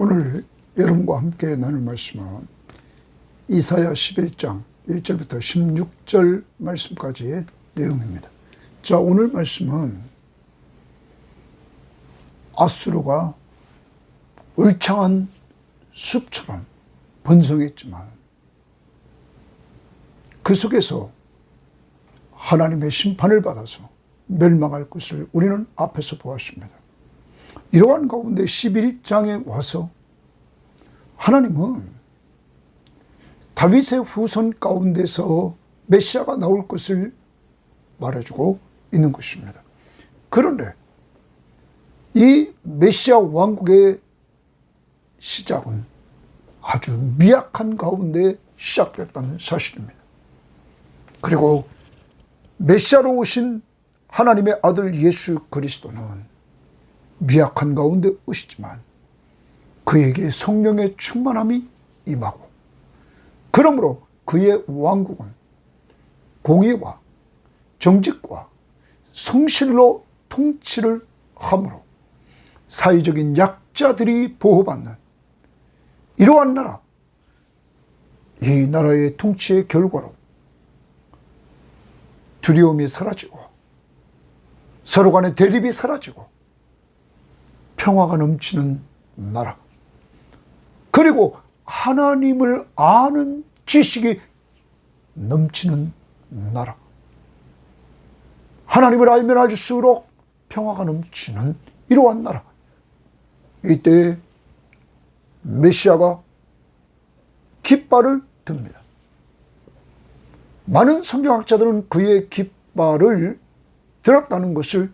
오늘 여러분과 함께 나눌 말씀은 이사야 11장 1절부터 16절 말씀까지의 내용입니다. 자, 오늘 말씀은 아수르가 울창한 숲처럼 번성했지만 그 속에서 하나님의 심판을 받아서 멸망할 것을 우리는 앞에서 보았습니다. 이러한 가운데 11장에 와서 하나님은 다윗의 후손 가운데서 메시아가 나올 것을 말해주고 있는 것입니다. 그런데 이 메시아 왕국의 시작은 아주 미약한 가운데 시작됐다는 사실입니다. 그리고 메시아로 오신 하나님의 아들 예수 그리스도는 미약한 가운데 오시지만 그에게 성령의 충만함이 임하고, 그러므로 그의 왕국은 공의와 정직과 성실로 통치를 하므로 사회적인 약자들이 보호받는 이러한 나라, 이 나라의 통치의 결과로 두려움이 사라지고 서로 간의 대립이 사라지고 평화가 넘치는 나라, 그리고 하나님을 아는 지식이 넘치는 나라, 하나님을 알면 알수록 평화가 넘치는 이러한 나라. 이때 메시아가 깃발을 듭니다. 많은 성경학자들은 그의 깃발을 들었다는 것을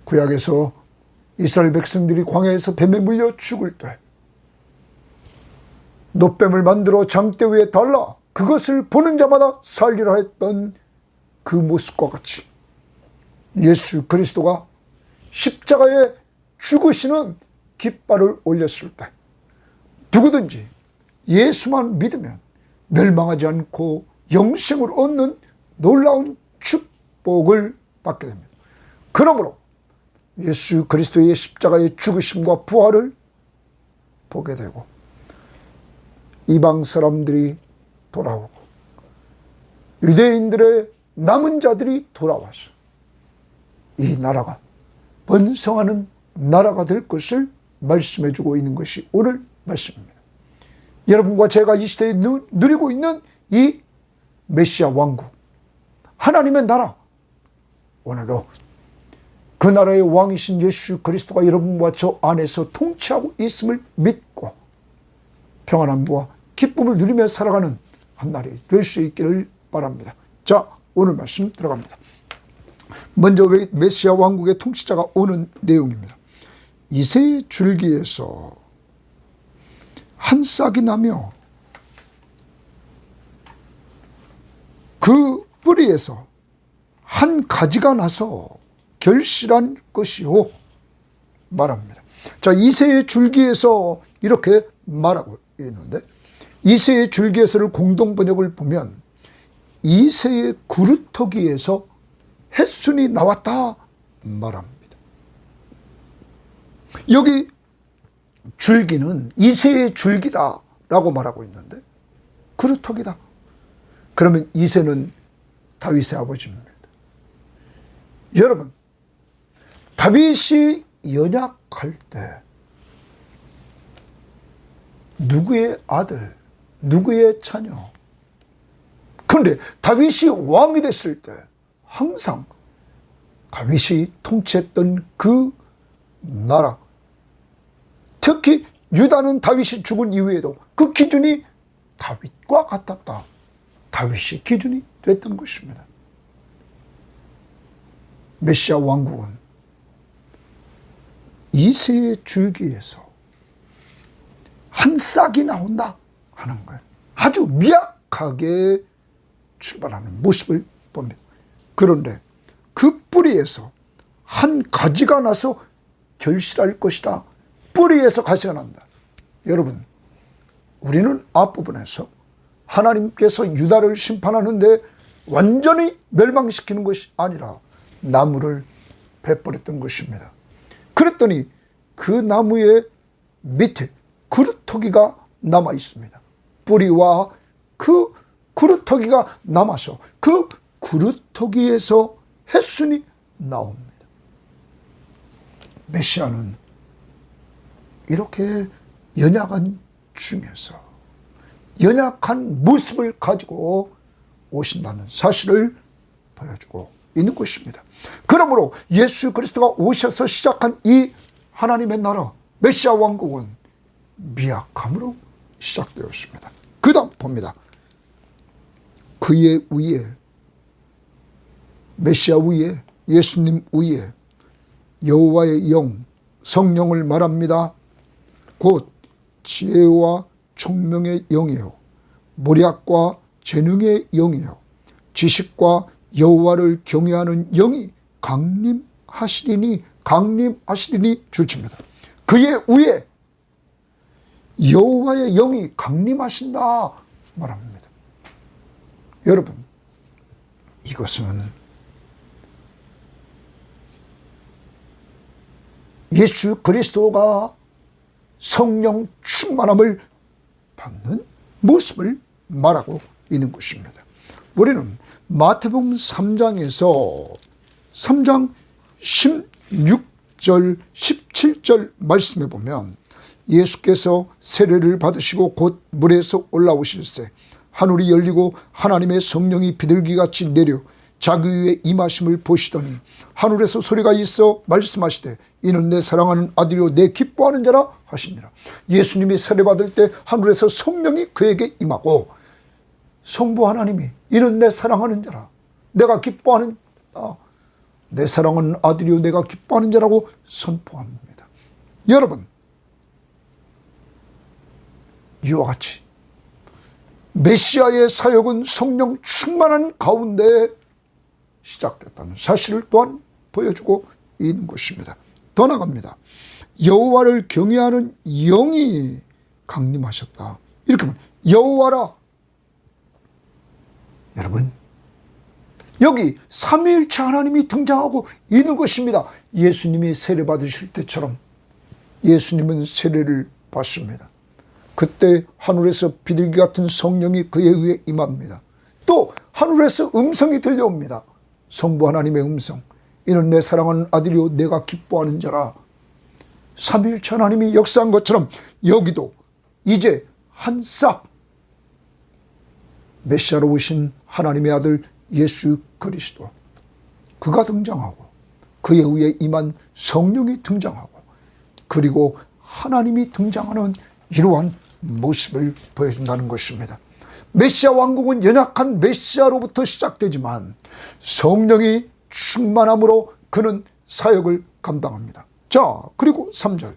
구약에서 이스라엘 백성들이 광야에서 뱀에 물려 죽을 때 놋뱀을 만들어 장대 위에 달라 그것을 보는 자마다 살리라 했던 그 모습과 같이 예수 그리스도가 십자가에 죽으시는 깃발을 올렸을 때 누구든지 예수만 믿으면 멸망하지 않고 영생을 얻는 놀라운 축복을 받게 됩니다. 그러므로 예수 그리스도의 십자가의 죽으심과 부활을 보게 되고 이방 사람들이 돌아오고 유대인들의 남은 자들이 돌아와서 이 나라가 번성하는 나라가 될 것을 말씀해 주고 있는 것이 오늘 말씀입니다. 여러분과 제가 이 시대에 누리고 있는 이 메시아 왕국, 하나님의 나라, 오늘도 그 나라의 왕이신 예수 그리스도가 여러분과 저 안에서 통치하고 있음을 믿고 평안함과 기쁨을 누리며 살아가는 한 날이 될 수 있기를 바랍니다. 자, 오늘 말씀 들어갑니다. 먼저 메시아 왕국의 통치자가 오는 내용입니다. 이새의 줄기에서 한 싹이 나며 그 뿌리에서 한 가지가 나서 결실한 것이요 말합니다. 자, 이새의 줄기에서 이렇게 말하고 있는데, 이새의 줄기에서를 공동 번역을 보면 이새의 구루터기에서 햇순이 나왔다 말합니다. 여기 줄기는 이새의 줄기다 라고 말하고 있는데 구루터기다. 그러면 이새는 다윗의 아버지입니다. 여러분, 다윗이 연약할 때 누구의 아들, 누구의 자녀, 그런데 다윗이 왕이 됐을 때 항상 다윗이 통치했던 그 나라, 특히 유다는 다윗이 죽은 이후에도 그 기준이 다윗과 같았다. 다윗이 기준이 됐던 것입니다. 메시아 왕국은 이새의 줄기에서 한 싹이 나온다 하는 거예요. 아주 미약하게 출발하는 모습을 봅니다. 그런데 그 뿌리에서 한 가지가 나서 결실할 것이다. 뿌리에서 가시가 난다. 여러분, 우리는 앞부분에서 하나님께서 유다를 심판하는데 완전히 멸망시키는 것이 아니라 나무를 베풀었던 것입니다. 그랬더니 그 나무에 밑에 그루터기가 남아 있습니다. 뿌리와 그 그루터기가 남아서 그 그루터기에서 햇순이 나옵니다. 메시아는 이렇게 연약한 중에서 연약한 모습을 가지고 오신다는 사실을 보여주고 있는 것입니다. 그러므로 예수 그리스도가 오셔서 시작한 이 하나님의 나라 메시아 왕국은 미약함으로 시작되었습니다. 그 다음 봅니다. 그의 위에, 메시아 위에, 예수님 위에 여호와의 영, 성령을 말합니다. 곧 지혜와 총명의 영이요 모략과 재능의 영이요 지식과 여호와를 경외하는 영이 강림하시리니 줄칩니다. 그의 위에 여호와의 영이 강림하신다 말합니다. 여러분, 이것은 예수 그리스도가 성령 충만함을 받는 모습을 말하고 있는 것입니다. 우리는 마태복음 3장에서 3장 16절 17절 말씀에 보면 예수께서 세례를 받으시고 곧 물에서 올라오실새 하늘이 열리고 하나님의 성령이 비둘기같이 내려 자기 위에 임하심을 보시더니 하늘에서 소리가 있어 말씀하시되 이는 내 사랑하는 아들이요 내 기뻐하는 자라 하시니라. 예수님이 세례 받을 때 하늘에서 성령이 그에게 임하고 성부 하나님이 이는 내 사랑하는 자라, 내가 기뻐하는 내 사랑하는 아들이요 내가 기뻐하는 자라고 선포합니다. 여러분, 이와 같이 메시아의 사역은 성령 충만한 가운데 시작됐다는 사실을 또한 보여주고 있는 것입니다. 더 나갑니다. 여호와를 경외하는 영이 강림하셨다. 이렇게 하면 여호와라. 여러분, 여기 삼위일체 하나님이 등장하고 있는 것입니다. 예수님이 세례 받으실 때처럼 예수님은 세례를 받습니다. 그때 하늘에서 비둘기 같은 성령이 그의 위에 임합니다. 또 하늘에서 음성이 들려옵니다. 성부 하나님의 음성, 이는 내 사랑하는 아들이요 내가 기뻐하는 자라. 삼위일체 하나님이 역사한 것처럼 여기도 이제 한 싹 메시아로 오신 하나님의 아들 예수 그리스도, 그가 등장하고 그의 위에 임한 성령이 등장하고 그리고 하나님이 등장하는 이러한 모습을 보여준다는 것입니다. 메시아 왕국은 연약한 메시아로부터 시작되지만 성령이 충만함으로 그는 사역을 감당합니다. 자, 그리고 3절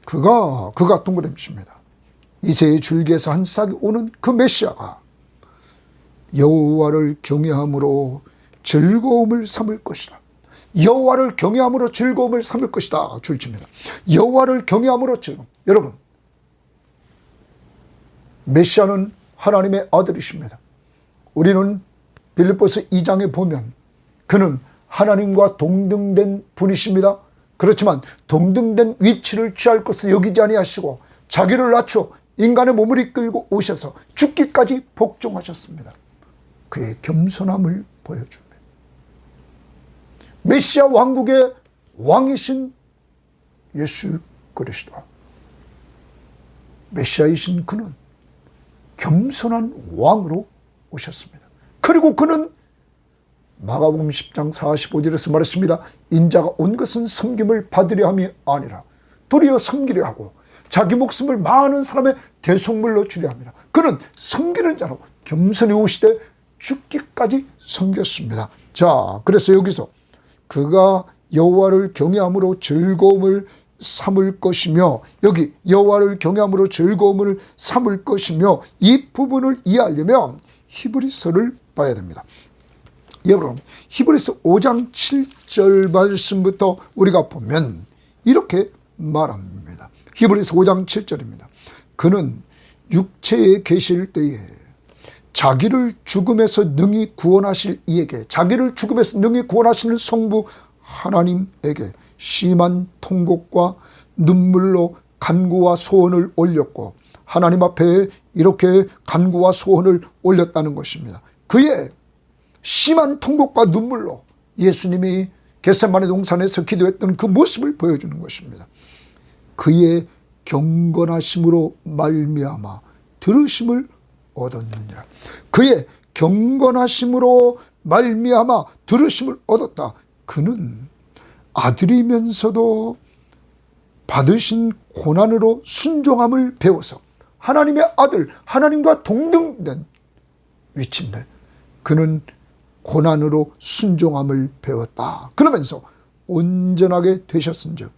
그가 동그라미입니다. 이새의 줄기에서 한 싹이 오는 그 메시아가 여호와를 경외함으로 즐거움을 삼을 것이다. 여호와를 경외함으로 즐거움을 삼을 것이다. 줄칩니다. 여호와를 경외함으로 즐거움. 여러분, 메시아는 하나님의 아들이십니다. 우리는 빌립보서 2장에 보면 그는 하나님과 동등된 분이십니다. 그렇지만 동등된 위치를 취할 것을 여기지 아니하시고 자기를 낮춰 인간의 몸을 이끌고 오셔서 죽기까지 복종하셨습니다. 그의 겸손함을 보여줍니다. 메시아 왕국의 왕이신 예수 그리스도, 메시아이신 그는 겸손한 왕으로 오셨습니다. 그리고 그는 마가복음 10장 45절에서 말했습니다. 인자가 온 것은 섬김을 받으려 함이 아니라 도리어 섬기려 하고 자기 목숨을 많은 사람의 대속물로 주려 합니다. 그는 섬기는 자로 겸손히 오시되 죽기까지 섬겼습니다. 자, 그래서 여기서 그가 여호와를 경외함으로 즐거움을 삼을 것이며, 여기 여호와를 경외함으로 즐거움을 삼을 것이며, 이 부분을 이해하려면 히브리서를 봐야 됩니다. 여러분, 히브리서 5장 7절 말씀부터 우리가 보면 이렇게 말합니다. 히브리서 5장 7절입니다. 그는 육체에 계실 때에 자기를 죽음에서 능히 구원하실 이에게, 자기를 죽음에서 능히 구원하시는 성부 하나님에게 심한 통곡과 눈물로 간구와 소원을 올렸고 하나님 앞에 이렇게 간구와 소원을 올렸다는 것입니다. 그의 심한 통곡과 눈물로 예수님이 겟세마네 동산에서 기도했던 그 모습을 보여주는 것입니다. 그의 경건하심으로 말미암아 들으심을 얻었느니라. 그의 경건하심으로 말미암아 들으심을 얻었다. 그는 아들이면서도 받으신 고난으로 순종함을 배워서 하나님의 아들, 하나님과 동등된 위치인데 그는 고난으로 순종함을 배웠다. 그러면서 온전하게 되셨은즉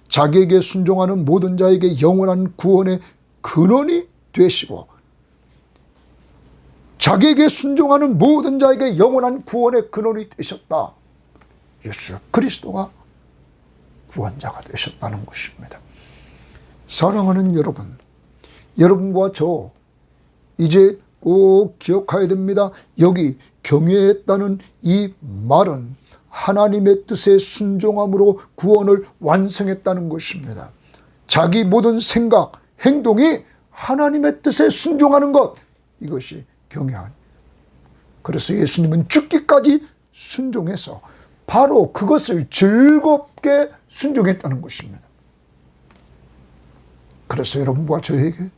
자기에게 순종하는 모든 자에게 영원한 구원의 근원이 되시고 자기에게 순종하는 모든 자에게 영원한 구원의 근원이 되셨다. 예수 그리스도가 구원자가 되셨다는 것입니다. 사랑하는 여러분, 여러분과 저 이제 꼭 기억해야 됩니다. 여기 경외했다는 이 말은 하나님의 뜻에 순종함으로 구원을 완성했다는 것입니다. 자기 모든 생각, 행동이 하나님의 뜻에 순종하는 것, 이것이 경외한. 그래서 예수님은 죽기까지 순종해서 바로 그것을 즐겁게 순종했다는 것입니다. 그래서 여러분과 저에게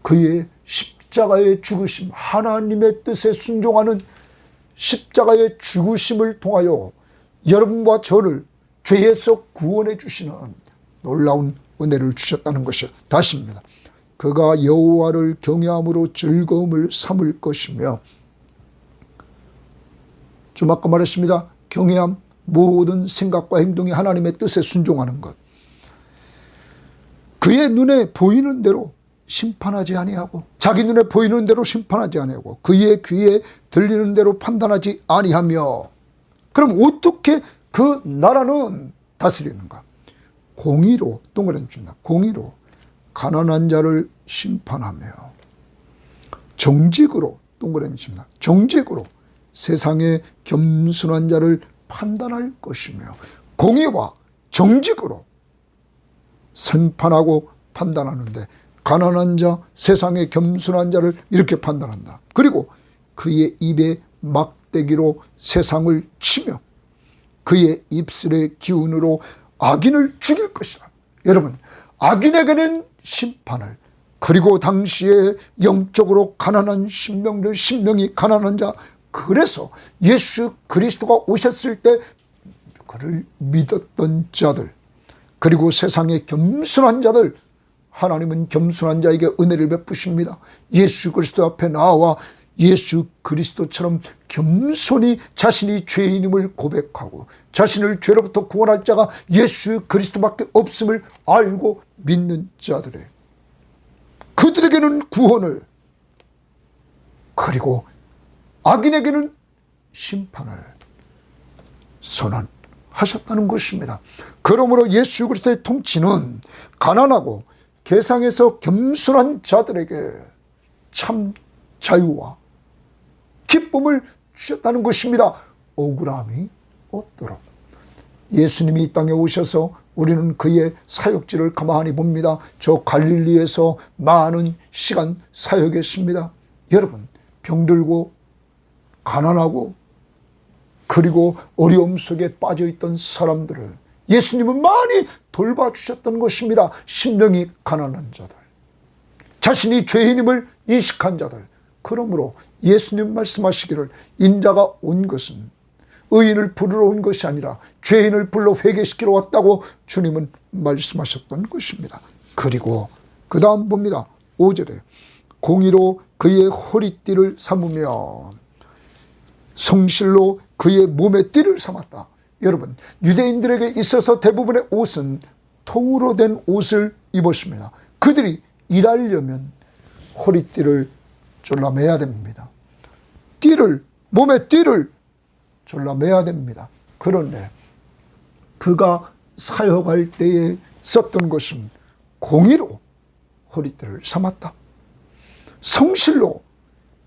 그의 십자가의 죽으심, 하나님의 뜻에 순종하는 십자가의 죽으심을 통하여 여러분과 저를 죄에서 구원해 주시는 놀라운 은혜를 주셨다는 것이 다시입니다. 그가 여호와를 경외함으로 즐거움을 삼을 것이며, 좀 아까 말했습니다. 경외함, 모든 생각과 행동이 하나님의 뜻에 순종하는 것. 그의 눈에 보이는 대로 심판하지 아니하고, 자기 눈에 보이는 대로 심판하지 아니하고, 그의 귀에 들리는 대로 판단하지 아니하며. 그럼 어떻게 그 나라는 다스리는가? 공의로, 동그라미 줍니다. 공의로 가난한 자를 심판하며, 정직으로, 동그라미 줍니다. 정직으로 세상의 겸손한 자를 판단할 것이며, 공의와 정직으로 심판하고 판단하는데, 가난한 자, 세상의 겸손한 자를 이렇게 판단한다. 그리고 그의 입에 막대기로 세상을 치며 그의 입술의 기운으로 악인을 죽일 것이다. 여러분, 악인에게는 심판을, 그리고 당시에 영적으로 가난한 신명이 가난한 자, 그래서 예수 그리스도가 오셨을 때 그를 믿었던 자들, 그리고 세상의 겸손한 자들, 하나님은 겸손한 자에게 은혜를 베푸십니다. 예수 그리스도 앞에 나와 예수 그리스도처럼 겸손히 자신이 죄인임을 고백하고 자신을 죄로부터 구원할 자가 예수 그리스도밖에 없음을 알고 믿는 자들의, 그들에게는 구원을, 그리고 악인에게는 심판을 선언하셨다는 것입니다. 그러므로 예수 그리스도의 통치는 가난하고 세상에서 겸손한 자들에게 참 자유와 기쁨을 주셨다는 것입니다. 억울함이 없도록. 예수님이 이 땅에 오셔서 우리는 그의 사역지를 가만히 봅니다. 저 갈릴리에서 많은 시간 사역했습니다. 여러분, 병들고 가난하고 그리고 어려움 속에 빠져있던 사람들을 예수님은 많이 돌봐주셨던 것입니다. 심령이 가난한 자들, 자신이 죄인임을 인식한 자들. 그러므로 예수님 말씀하시기를 인자가 온 것은 의인을 부르러 온 것이 아니라 죄인을 불러 회개시키러 왔다고 주님은 말씀하셨던 것입니다. 그리고 그 다음 봅니다. 5절에 공의로 그의 허리띠를 삼으며 성실로 그의 몸의 띠를 삼았다. 여러분, 유대인들에게 있어서 대부분의 옷은 통으로 된 옷을 입었습니다. 그들이 일하려면 허리띠를 졸라매야 됩니다. 몸의 띠를 졸라매야 됩니다. 그런데 그가 사역할 때에 썼던 것은 공의로 허리띠를 삼았다. 성실로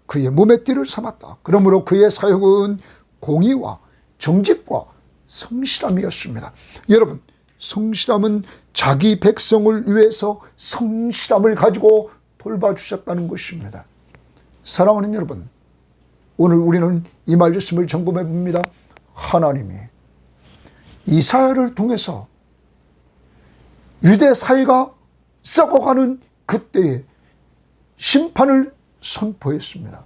그의 몸의 띠를 삼았다. 그러므로 그의 사역은 공의와 정직과 성실함이었습니다. 여러분, 성실함은 자기 백성을 위해서 성실함을 가지고 돌봐주셨다는 것입니다. 사랑하는 여러분, 오늘 우리는 이 말씀을 점검해 봅니다. 하나님이 이사야를 통해서 유대 사회가 썩어가는 그때에 심판을 선포했습니다.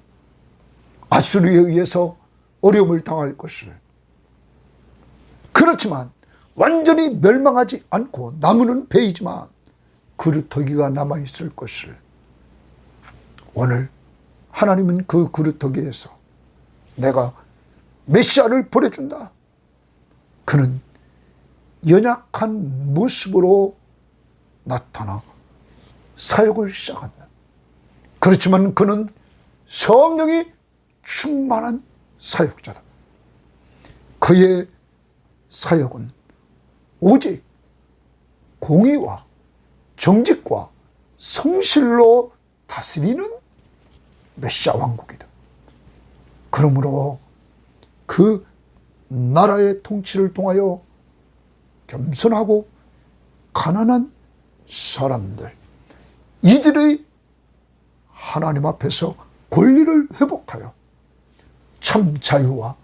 아수르에 의해서 어려움을 당할 것을. 그렇지만 완전히 멸망하지 않고 나무는 베이지만 그루터기가 남아있을 것을. 오늘 하나님은 그 그루터기에서 내가 메시아를 보내준다. 그는 연약한 모습으로 나타나 사역을 시작한다. 그렇지만 그는 성령이 충만한 사역자다. 그의 사역은 오직 공의와 정직과 성실로 다스리는 메시아 왕국이다. 그러므로 그 나라의 통치를 통하여 겸손하고 가난한 사람들, 이들의 하나님 앞에서 권리를 회복하여 참 자유와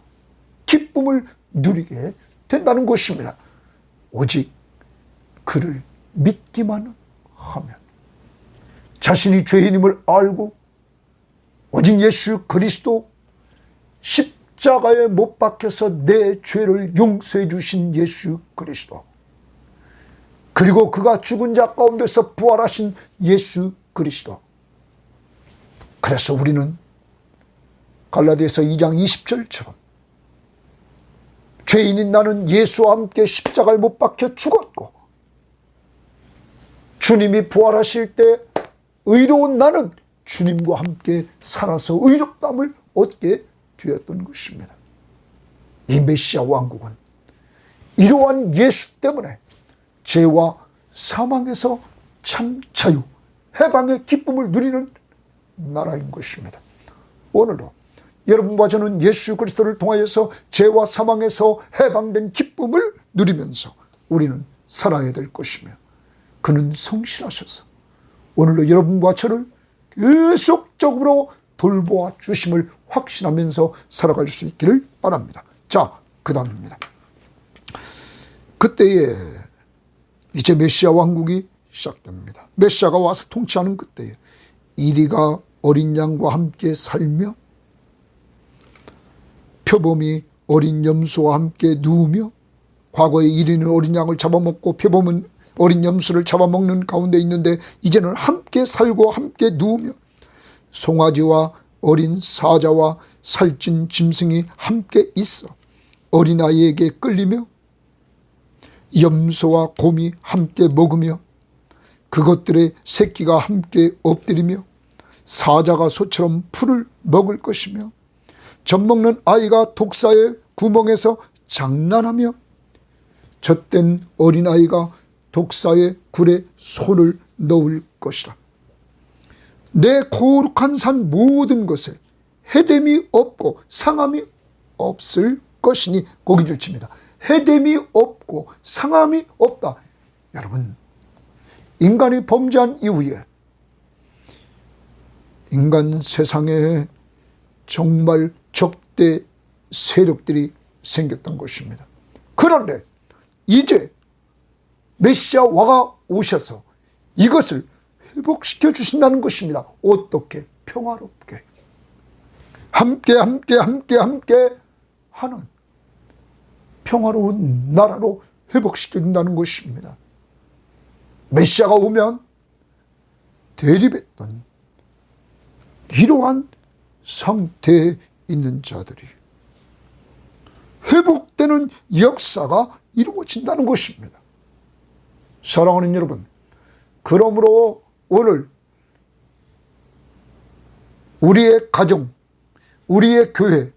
기쁨을 누리게 된다는 것입니다. 오직 그를 믿기만 하면, 자신이 죄인임을 알고 오직 예수 그리스도 십자가에 못 박혀서 내 죄를 용서해 주신 예수 그리스도, 그리고 그가 죽은 자 가운데서 부활하신 예수 그리스도. 그래서 우리는 갈라디아서 2장 20절처럼 죄인인 나는 예수와 함께 십자가에 못 박혀 죽었고 주님이 부활하실 때 의로운 나는 주님과 함께 살아서 의롭다함을 얻게 되었던 것입니다. 이 메시아 왕국은 이러한 예수 때문에 죄와 사망에서 참 자유, 해방의 기쁨을 누리는 나라인 것입니다. 오늘도 여러분과 저는 예수 그리스도를 통하여서 죄와 사망에서 해방된 기쁨을 누리면서 우리는 살아야 될 것이며, 그는 성실하셔서 오늘도 여러분과 저를 계속적으로 돌보아 주심을 확신하면서 살아갈 수 있기를 바랍니다. 자, 그 다음입니다. 그때에 이제 메시아 왕국이 시작됩니다. 메시아가 와서 통치하는 그때에 이리가 어린 양과 함께 살며 표범이 어린 염소와 함께 누우며, 과거에 이리는 어린 양을 잡아먹고 표범은 어린 염소를 잡아먹는 가운데 있는데 이제는 함께 살고 함께 누우며, 송아지와 어린 사자와 살찐 짐승이 함께 있어 어린아이에게 끌리며, 염소와 곰이 함께 먹으며 그것들의 새끼가 함께 엎드리며, 사자가 소처럼 풀을 먹을 것이며, 젖먹는 아이가 독사의 구멍에서 장난하며, 젖된 어린아이가 독사의 굴에 손을 넣을 것이라. 내 거룩한 산 모든 것에 해됨이 없고 상함이 없을 것이니, 고기줄 칩니다. 해됨이 없고 상함이 없다. 여러분, 인간이 범죄한 이후에 인간 세상에 정말 적대 세력들이 생겼던 것입니다. 그런데 이제 메시아가 오셔서 이것을 회복시켜 주신다는 것입니다. 어떻게? 평화롭게 함께 하는 평화로운 나라로 회복시킨다는 것입니다. 메시아가 오면 대립했던 이러한 상태에 있는 자들이 회복되는 역사가 이루어진다는 것입니다. 사랑하는 여러분, 그러므로 오늘 우리의 가정, 우리의 교회,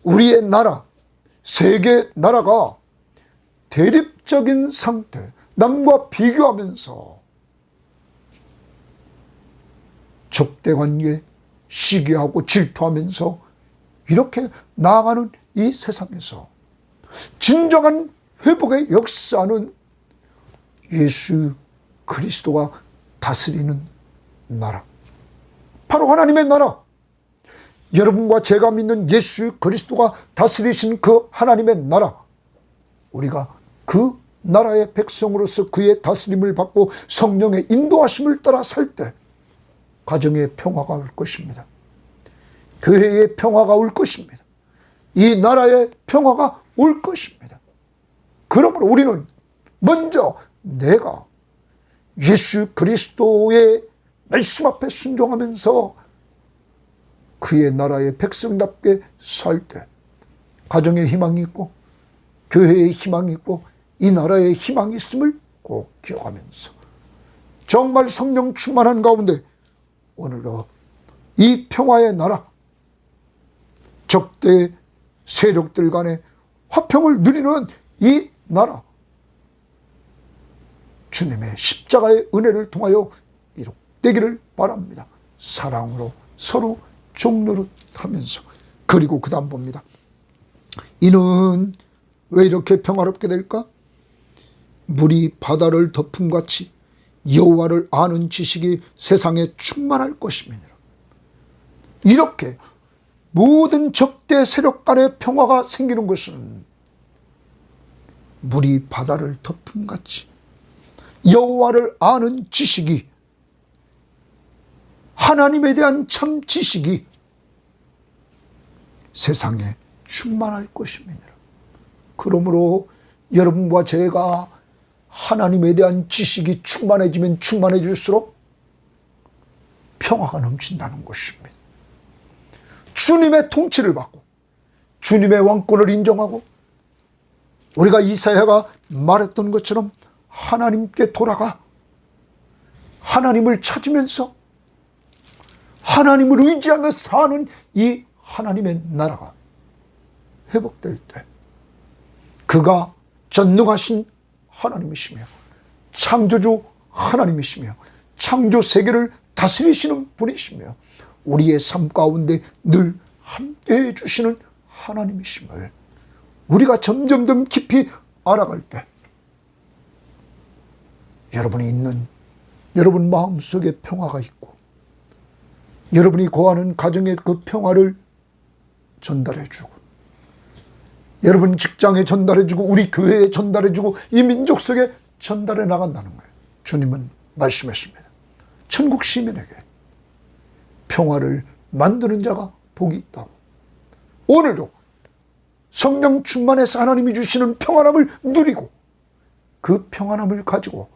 우리의 나라, 세계 나라가 대립적인 상태, 남과 비교하면서 적대관계, 시기하고 질투하면서 이렇게 나아가는 이 세상에서 진정한 회복의 역사는 예수 그리스도가 다스리는 나라, 바로 하나님의 나라, 여러분과 제가 믿는 예수 그리스도가 다스리신 그 하나님의 나라, 우리가 그 나라의 백성으로서 그의 다스림을 받고 성령의 인도하심을 따라 살 때 가정의 평화가 올 것입니다. 교회의 평화가 올 것입니다. 이 나라의 평화가 올 것입니다. 그러므로 우리는 먼저 내가 예수 그리스도의 말씀 앞에 순종하면서 그의 나라의 백성답게 살 때 가정의 희망이 있고 교회의 희망이 있고 이 나라의 희망이 있음을 꼭 기억하면서 정말 성령 충만한 가운데 오늘도 이 평화의 나라, 적대 세력들 간의 화평을 누리는 이 나라, 주님의 십자가의 은혜를 통하여 이룩되기를 바랍니다. 사랑으로 서로 종노릇하면서. 그리고 그 다음 봅니다. 이는 왜 이렇게 평화롭게 될까? 물이 바다를 덮음같이 여호와를 아는 지식이 세상에 충만할 것임이니라. 이렇게 모든 적대 세력 간의 평화가 생기는 것은 물이 바다를 덮음같이 여호와를 아는 지식이, 하나님에 대한 참 지식이 세상에 충만할 것입니다. 그러므로 여러분과 제가 하나님에 대한 지식이 충만해지면 충만해질수록 평화가 넘친다는 것입니다. 주님의 통치를 받고 주님의 왕권을 인정하고 우리가 이사야가 말했던 것처럼 하나님께 돌아가 하나님을 찾으면서 하나님을 의지하며 사는 이 하나님의 나라가 회복될 때 그가 전능하신 하나님이시며 창조주 하나님이시며 창조 세계를 다스리시는 분이시며 우리의 삶 가운데 늘 함께해 주시는 하나님이심을 우리가 점점 더 깊이 알아갈 때 여러분이 있는 여러분 마음속에 평화가 있고 여러분이 거하는 가정의 그 평화를 전달해주고 여러분 직장에 전달해주고 우리 교회에 전달해주고 이 민족 속에 전달해 나간다는 거예요. 주님은 말씀했습니다. 천국 시민에게 평화를 만드는 자가 복이 있다고. 오늘도 성령 충만해서 하나님이 주시는 평안함을 누리고 그 평안함을 가지고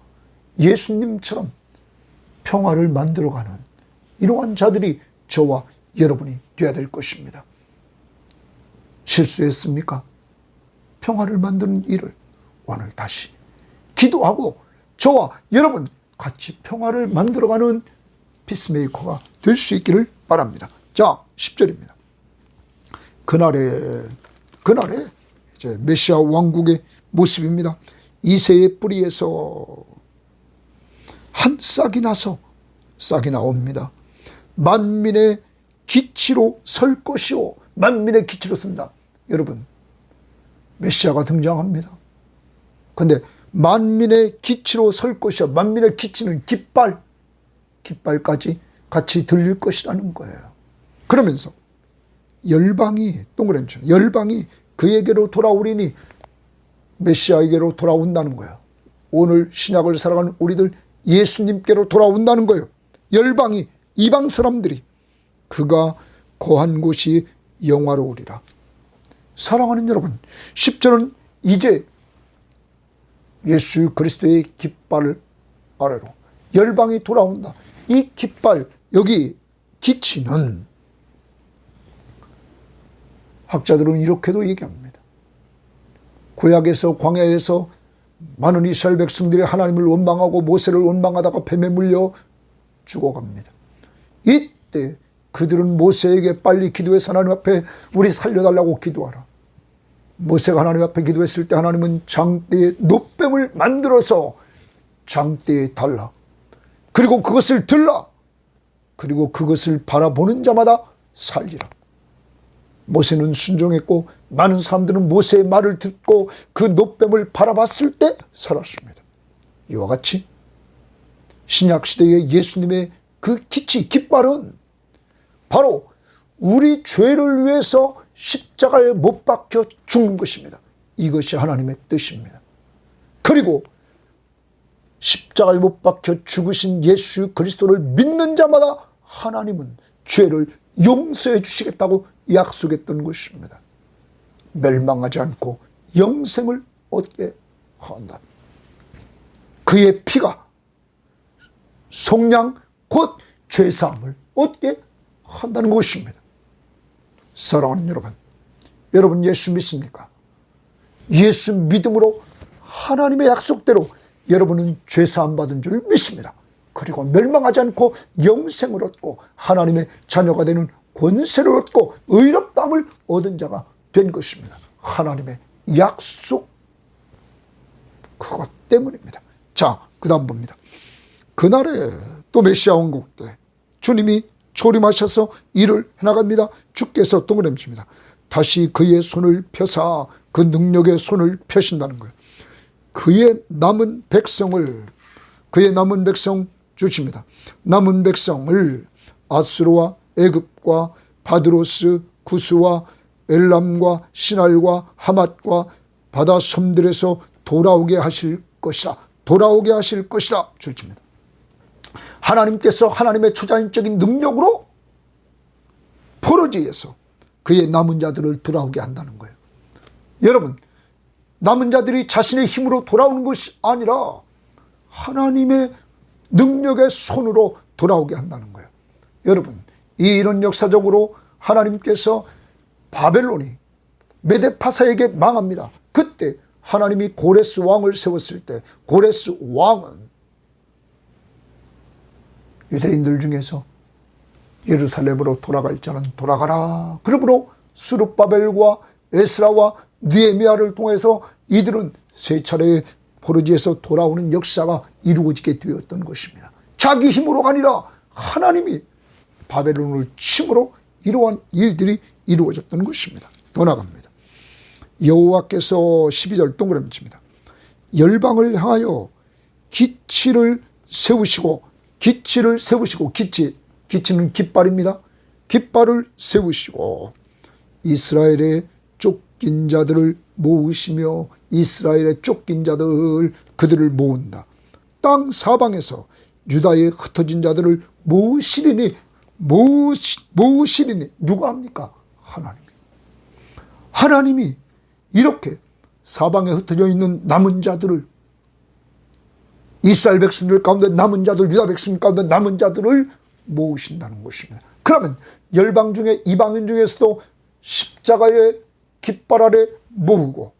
예수님처럼 평화를 만들어가는 이러한 자들이 저와 여러분이 되어야 될 것입니다. 실수했습니까? 평화를 만드는 일을 오늘 다시 기도하고 저와 여러분 같이 평화를 만들어가는 피스메이커가 될 수 있기를 바랍니다. 자, 10절입니다. 그날에 이제 메시아 왕국의 모습입니다. 이새의 뿌리에서 한 싹이 나옵니다. 만민의 기치로 설 것이요. 만민의 기치로 쓴다. 여러분, 메시아가 등장합니다. 그런데 만민의 기치로 설 것이요. 만민의 기치는 깃발까지 같이 들릴 것이라는 거예요. 그러면서 열방이 동그라미처럼 열방이 그에게로 돌아오리니 메시아에게로 돌아온다는 거예요. 오늘 신약을 살아가는 우리들 예수님께로 돌아온다는 거예요. 열방이 이방 사람들이 그가 거한 곳이 영화로우리라. 사랑하는 여러분, 10절은 이제 예수 그리스도의 깃발 아래로 열방이 돌아온다. 이 깃발, 여기 기치는 학자들은 이렇게도 얘기합니다. 구약에서 광야에서 많은 이스라엘 백성들이 하나님을 원망하고 모세를 원망하다가 뱀에 물려 죽어갑니다. 이때 그들은 모세에게 빨리 기도해서 하나님 앞에 우리 살려달라고 기도하라. 모세가 하나님 앞에 기도했을 때 하나님은 장대에 놋뱀을 만들어서 장대에 달라. 그리고 그것을 들라. 그리고 그것을 바라보는 자마다 살리라. 모세는 순종했고 많은 사람들은 모세의 말을 듣고 그 놋뱀을 바라봤을 때 살았습니다. 이와 같이 신약시대의 예수님의 그 깃발은 바로 우리 죄를 위해서 십자가에 못 박혀 죽는 것입니다. 이것이 하나님의 뜻입니다. 그리고 십자가에 못 박혀 죽으신 예수 그리스도를 믿는 자마다 하나님은 죄를 용서해 주시겠다고 약속했던 것입니다. 멸망하지 않고 영생을 얻게 한다. 그의 피가 속량 곧 죄사함을 얻게 한다는 것입니다. 사랑하는 여러분, 여러분 예수 믿습니까? 예수 믿음으로 하나님의 약속대로 여러분은 죄사함 받은 줄 믿습니다. 그리고 멸망하지 않고 영생을 얻고 하나님의 자녀가 되는 권세를 얻고 의롭다함을 얻은 자가 된 것입니다. 하나님의 약속, 그것 때문입니다. 자, 그 다음 봅니다. 그날에 또 메시아 왕국 때 주님이 초림하셔서 일을 해나갑니다. 주께서 동그라미칩니다. 다시 그의 손을 펴사 그 능력의 손을 펴신다는 거예요. 그의 남은 백성 주십니다. 남은 백성을 아수르와 애굽과 바드로스, 구스와 엘람과 시날과 하맛과 바다 섬들에서 돌아오게 하실 것이라 주십니다. 하나님께서 하나님의 초자연적인 능력으로 포로지에서 그의 남은 자들을 돌아오게 한다는 거예요. 여러분, 남은 자들이 자신의 힘으로 돌아오는 것이 아니라 하나님의 능력의 손으로 돌아오게 한다는 거예요. 여러분, 이런 역사적으로 하나님께서 바벨론이 메데파사에게 망합니다. 그때 하나님이 고레스 왕을 세웠을 때 고레스 왕은 유대인들 중에서 예루살렘으로 돌아갈 자는 돌아가라. 그러므로 스룹바벨과 에스라와 느헤미야를 통해서 이들은 세 차례의 포로지에서 돌아오는 역사가 이루어지게 되었던 것입니다. 자기 힘으로가 아니라 하나님이 바벨론을 침으로 이러한 일들이 이루어졌던 것입니다. 더 나갑니다. 여호와께서 12절 동그라미 칩니다. 열방을 향하여 기치를 세우시고 기치는 깃발입니다. 깃발을 세우시고 이스라엘의 쫓긴 자들을 모으시며 이스라엘의 쫓긴 자들 그들을 모은다. 땅 사방에서 유다의 흩어진 자들을 모으시리니 누가 합니까? 하나님이 이렇게 사방에 흩어져 있는 남은 자들을, 이스라엘 백성들 가운데 남은 자들, 유다 백성 가운데 남은 자들을 모으신다는 것입니다. 그러면 열방 중에 이방인 중에서도 십자가의 깃발 아래 모으고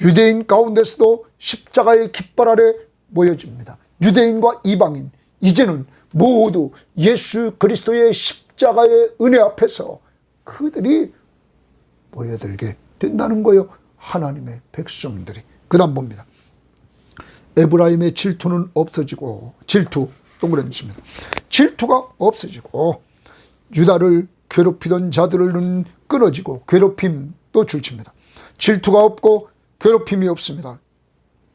유대인 가운데서도 십자가의 깃발 아래 모여집니다. 유대인과 이방인 이제는 모두 예수 그리스도의 십자가의 은혜 앞에서 그들이 모여들게 된다는 거예요. 하나님의 백성들이. 그 다음 봅니다. 에브라임의 질투는 없어지고, 질투 동그라미 칩니다. 질투가 없어지고 유다를 괴롭히던 자들은 끊어지고 괴롭힘도 줄칩니다. 질투가 없고 괴롭힘이 없습니다.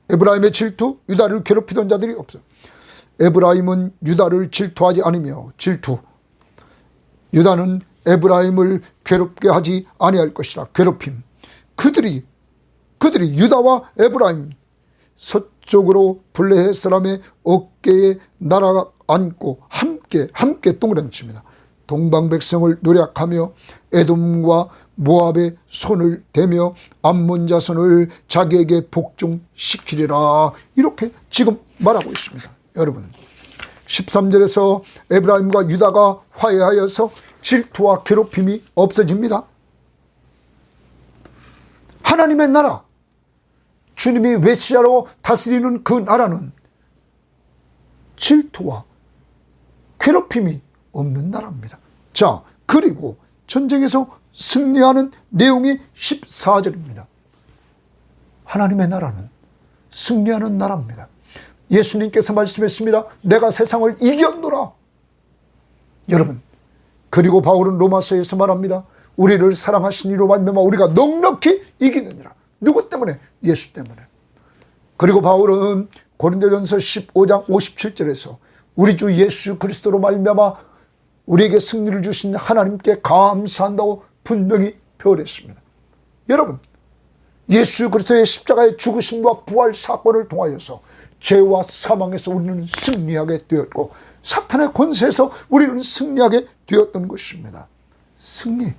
에브라임의 질투, 유다를 괴롭히던 자들이 없어요. 에브라임은 유다를 질투하지 않으며 유다는 에브라임을 괴롭게 하지 아니할 것이라. 괴롭힘. 그들이 유다와 에브라임 서쪽으로 블레셋 사람의 어깨에 날아앉고 함께 동그라미 칩니다. 동방 백성을 노략하며 에돔과 모압의 손을 대며 암몬 자손을 자기에게 복종시키리라. 이렇게 지금 말하고 있습니다. 여러분, 13절에서 에브라임과 유다가 화해하여서 질투와 괴롭힘이 없어집니다. 하나님의 나라, 주님이 메시아로 다스리는 그 나라는 질투와 괴롭힘이 없는 나라입니다. 자, 그리고 전쟁에서 승리하는 내용이 14절입니다. 하나님의 나라는 승리하는 나라입니다. 예수님께서 말씀했습니다. 내가 세상을 이겼노라. 여러분, 그리고 바울은 로마서에서 말합니다. 우리를 사랑하신 이로 말미암아 우리가 넉넉히 이기느니라. 누구 때문에? 예수 때문에. 그리고 바울은 고린도전서 15장 57절에서 우리 주 예수 그리스도로 말미암아 우리에게 승리를 주신 하나님께 감사한다고 분명히 표현했습니다. 여러분, 예수 그리스도의 십자가의 죽으심과 부활 사건을 통하여서 죄와 사망에서 우리는 승리하게 되었고 사탄의 권세에서 우리는 승리하게 되었던 것입니다. 승리,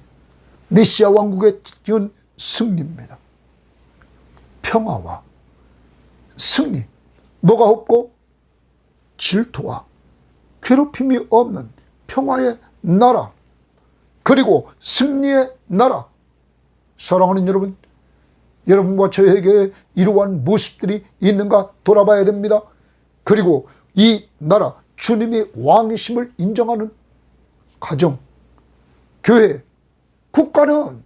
메시아 왕국의 지은 승리입니다. 평화와 승리, 뭐가 없고 질투와 괴롭힘이 없는 평화의 나라, 그리고 승리의 나라. 사랑하는 여러분, 여러분과 저에게 이러한 모습들이 있는가 돌아봐야 됩니다. 그리고 이 나라, 주님이 왕이심을 인정하는 가정, 교회, 국가는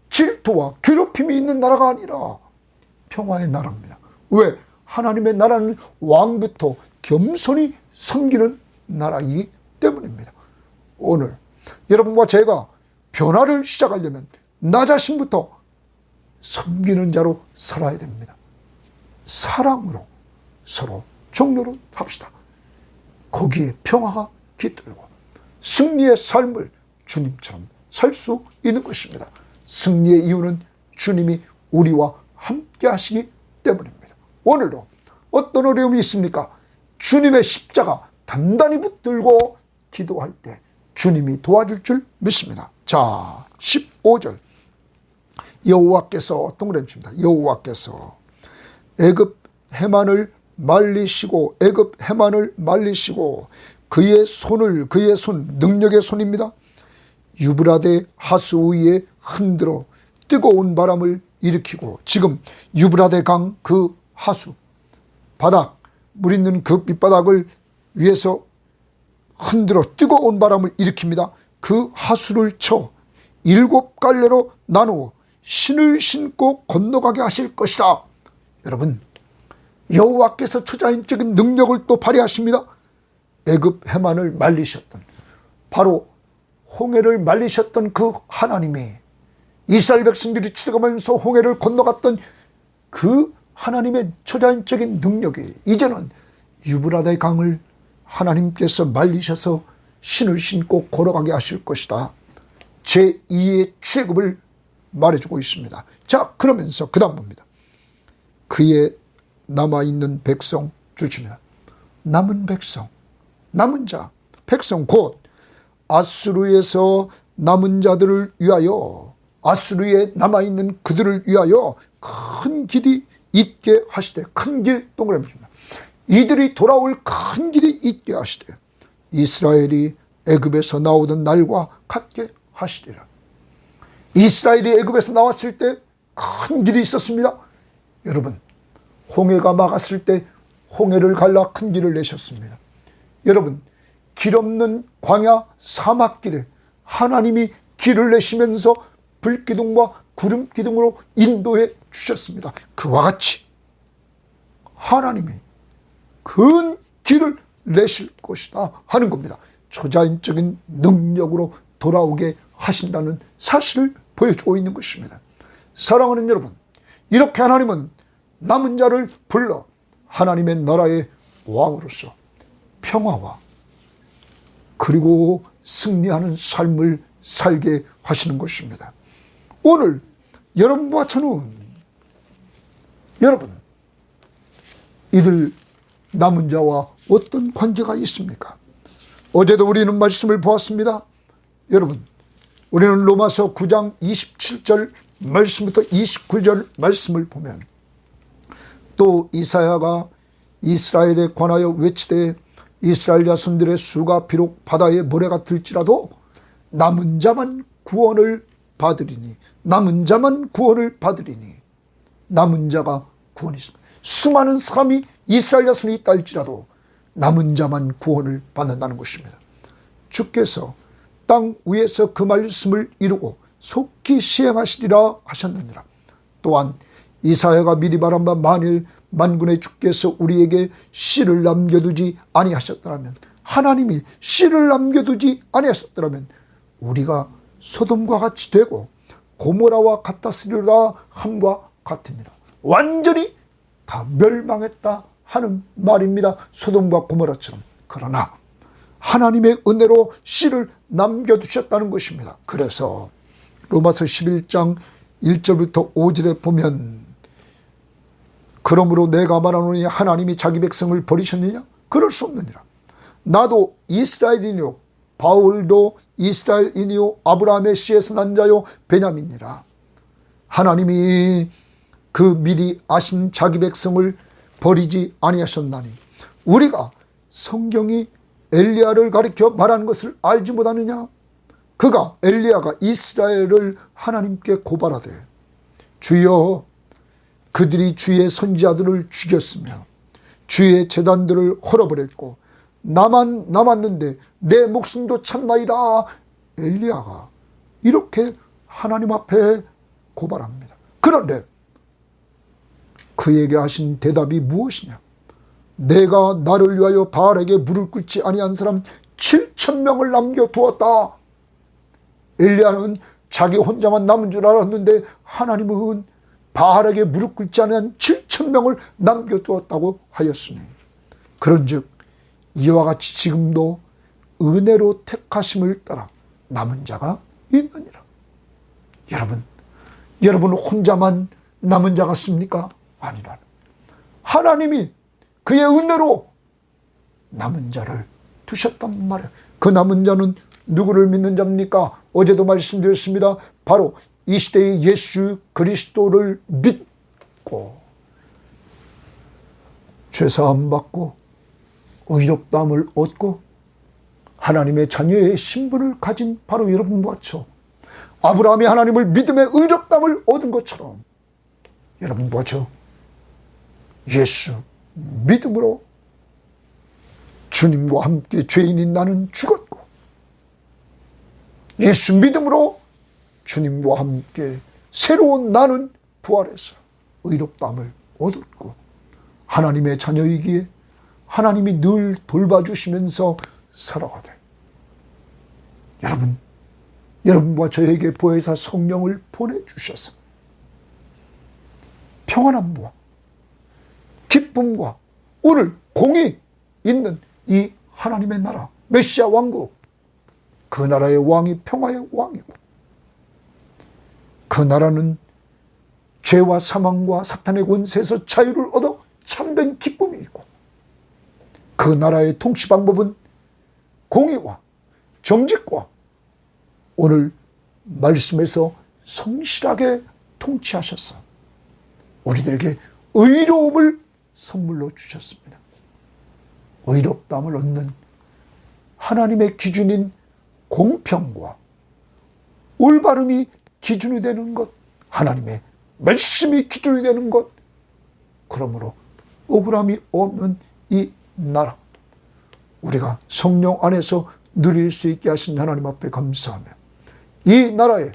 질투와 괴롭힘이 있는 나라가 아니라 평화의 나라입니다. 왜? 하나님의 나라는 왕부터 겸손히 섬기는 나라이기 때문입니다. 오늘 여러분과 제가 변화를 시작하려면 나 자신부터 섬기는 자로 살아야 됩니다. 사랑으로 서로 종로로 합시다. 거기에 평화가 깃들고 승리의 삶을 주님처럼 살 수 있는 것입니다. 승리의 이유는 주님이 우리와 함께 하시기 때문입니다. 오늘도 어떤 어려움이 있습니까? 주님의 십자가 단단히 붙들고 기도할 때 주님이 도와줄 줄 믿습니다. 자, 15절. 여호와께서 동그라미입니다. 여호와께서 애굽 해만을 말리시고 애굽 해만을 말리시고 그의 손을, 그의 손, 능력의 손입니다. 유브라데 하수 위에 흔들어 뜨거운 바람을 일으키고, 지금 유브라데 강 그 하수 바닥, 물 있는 그 밑바닥을 위에서 흔들어 뜨거운 바람을 일으킵니다. 그 하수를 쳐 7갈래로 나누어 신을 신고 건너가게 하실 것이다. 여러분, 여호와께서 초자연적인 능력을 또 발휘하십니다. 애굽 해만을 말리셨던, 바로 홍해를 말리셨던 그 하나님이 이스라엘 백성들이 출애굽하면서 홍해를 건너갔던 그 하나님의 초자연적인 능력이 이제는 유브라데 강을 하나님께서 말리셔서 신을 신고 걸어가게 하실 것이다. 제2의 출애굽을 말해주고 있습니다. 자, 그러면서 그 다음 봅니다. 그의 남아있는 백성 주시면, 남은 백성, 남은 자, 백성 곧 아수르에서 남은 자들을 위하여, 아수르에 남아있는 그들을 위하여 큰 길이 있게 하시되, 큰 길 동그라미입니다. 이들이 돌아올 큰 길이 있게 하시되 이스라엘이 애굽에서 나오던 날과 같게 하시리라. 이스라엘이 애굽에서 나왔을 때 큰 길이 있었습니다. 여러분, 홍해가 막았을 때 홍해를 갈라 큰 길을 내셨습니다. 여러분, 길 없는 광야 사막길에 하나님이 길을 내시면서 불기둥과 구름기둥으로 인도해 주셨습니다. 그와 같이 하나님이 큰 길을 내실 것이다 하는 겁니다. 초자연적인 능력으로 돌아오게 하신다는 사실을 보여주고 있는 것입니다. 사랑하는 여러분, 이렇게 하나님은 남은 자를 불러 하나님의 나라의 왕으로서 평화와 그리고 승리하는 삶을 살게 하시는 것입니다. 오늘 여러분과 저는, 여러분, 이들 남은 자와 어떤 관계가 있습니까? 어제도 우리는 말씀을 보았습니다. 여러분, 우리는 로마서 9장 27절 말씀부터 29절 말씀을 보면, 또 이사야가 이스라엘에 관하여 외치되 이스라엘 자손들의 수가 비록 바다의 모래가 들지라도 남은 자만 구원을 받으리니, 남은 자만 구원을 받으리니, 남은 자가 구원이 있습니다. 수많은 사람이 이스라엘 자손이 있다 할지라도 남은 자만 구원을 받는다는 것입니다. 주께서 땅 위에서 그 말씀을 이루고 속히 시행하시리라 하셨느니라. 또한 이사야가 미리 말한 바 만일 만군의 주께서 우리에게 씨를 남겨두지 아니하셨더라면, 하나님이 씨를 남겨두지 아니하셨더라면 우리가 소돔과 같이 되고 고모라와 같았으리라 함과 같습니다. 완전히 다 멸망했다 하는 말입니다. 소돔과 고모라처럼. 그러나 하나님의 은혜로 씨를 남겨두셨다는 것입니다. 그래서 로마서 11장 1절부터 5절에 보면, 그러므로 내가 말하노니 하나님이 자기 백성을 버리셨느냐? 그럴 수 없느니라. 나도 이스라엘이요 바울도 이스라엘이요 아브라함의 씨에서 난 자요 베냐민이라. 하나님이 그 미리 아신 자기 백성을 버리지 아니하셨나니 우리가 성경이 엘리야를 가리켜 말하는 것을 알지 못하느냐? 그가 엘리야가 이스라엘을 하나님께 고발하되, 주여 그들이 주의 선지자들을 죽였으며 주의 제단들을 헐어버렸고 나만 남았는데 내 목숨도 참나이다. 엘리야가 이렇게 하나님 앞에 고발합니다. 그런데 그에게 하신 대답이 무엇이냐? 내가 나를 위하여 바알에게 물을 끓지 아니한 사람 7,000명을 남겨두었다. 엘리야는 자기 혼자만 남은 줄 알았는데 하나님은 바알에게 무릎 꿇지 않은 7,000명을 남겨두었다고 하였으니, 그런즉 이와 같이 지금도 은혜로 택하심을 따라 남은 자가 있느니라. 여러분 혼자만 남은 자 같습니까? 아니라 하나님이 그의 은혜로 남은 자를 두셨단 말이에요. 그 남은 자는 누구를 믿는 자입니까? 어제도 말씀드렸습니다. 바로 이 시대의 예수 그리스도를 믿고 죄사함 받고 의롭다함을 얻고 하나님의 자녀의 신분을 가진 바로 여러분과 저 아브라함이 하나님을 믿음의 의롭다함을 얻은 것처럼 여러분과 저 예수 믿음으로 주님과 함께 죄인인 나는 죽었고, 예수 믿음으로 주님과 함께 새로운 나는 부활해서 의롭다함을 얻었고, 하나님의 자녀이기에 하나님이 늘 돌봐주시면서 살아가되, 여러분과 저에게 보혜사 성령을 보내주셔서 평안함과 기쁨과 오늘 공이 있는 이 하나님의 나라 메시아 왕국, 그 나라의 왕이 평화의 왕이고, 그 나라는 죄와 사망과 사탄의 권세에서 자유를 얻어 참된 기쁨이 있고, 그 나라의 통치 방법은 공의와 정직과 오늘 말씀에서 성실하게 통치하셔서 우리들에게 의로움을 선물로 주셨습니다. 의롭다함을 얻는 하나님의 기준인 공평과 올바름이 기준이 되는 것, 하나님의 말씀이 기준이 되는 것, 그러므로 억울함이 없는 이 나라, 우리가 성령 안에서 누릴 수 있게 하신 하나님 앞에 감사하며 이 나라에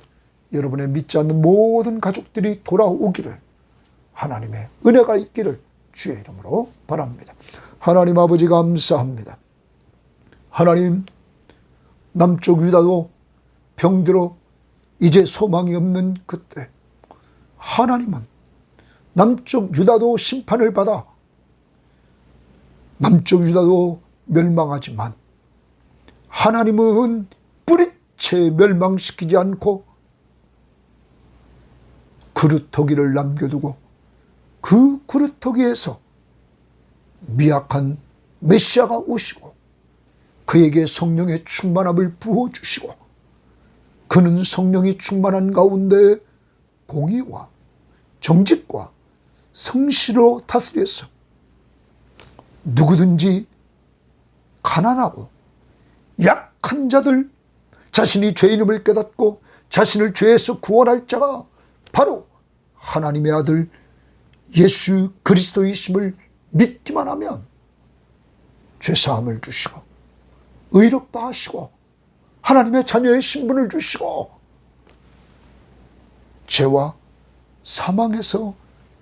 여러분의 믿지 않는 모든 가족들이 돌아오기를, 하나님의 은혜가 있기를 주의 이름으로 바랍니다. 하나님 아버지 감사합니다. 하나님, 남쪽 유다도 병들어 이제 소망이 없는 그때 하나님은 남쪽 유다도 심판을 받아 남쪽 유다도 멸망하지만 하나님은 뿌리채 멸망시키지 않고 그루터기를 남겨두고 그 그루터기에서 미약한 메시아가 오시고 그에게 성령의 충만함을 부어주시고 그는 성령이 충만한 가운데 공의와 정직과 성실로 다스려서 누구든지 가난하고 약한 자들, 자신이 죄인임을 깨닫고 자신을 죄에서 구원할 자가 바로 하나님의 아들 예수 그리스도이심을 믿기만 하면 죄사함을 주시고 의롭다 하시고 하나님의 자녀의 신분을 주시고 죄와 사망에서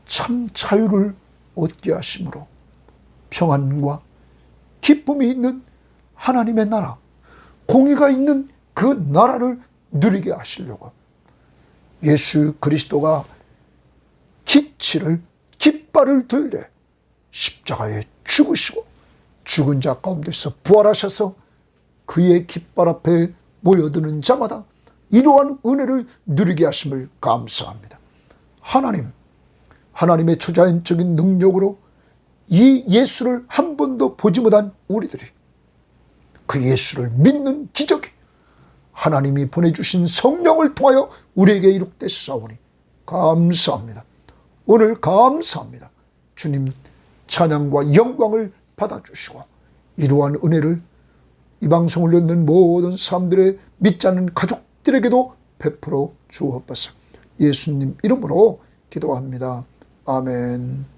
참 자유를 얻게 하심으로 평안과 기쁨이 있는 하나님의 나라, 공의가 있는 그 나라를 누리게 하시려고 예수 그리스도가 깃발을 들되 십자가에 죽으시고 죽은 자 가운데서 부활하셔서 그의 깃발 앞에 모여드는 자마다 이러한 은혜를 누리게 하심을 감사합니다. 하나님의 초자연적인 능력으로 이 예수를 한 번도 보지 못한 우리들이 그 예수를 믿는 기적이 하나님이 보내주신 성령을 통하여 우리에게 이룩됐사오니 감사합니다. 오늘 감사합니다. 주님 찬양과 영광을 받아주시고 이러한 은혜를 이 방송을 듣는 모든 사람들의 믿지 않는 가족들에게도 베풀어 주옵소서. 예수님 이름으로 기도합니다. 아멘.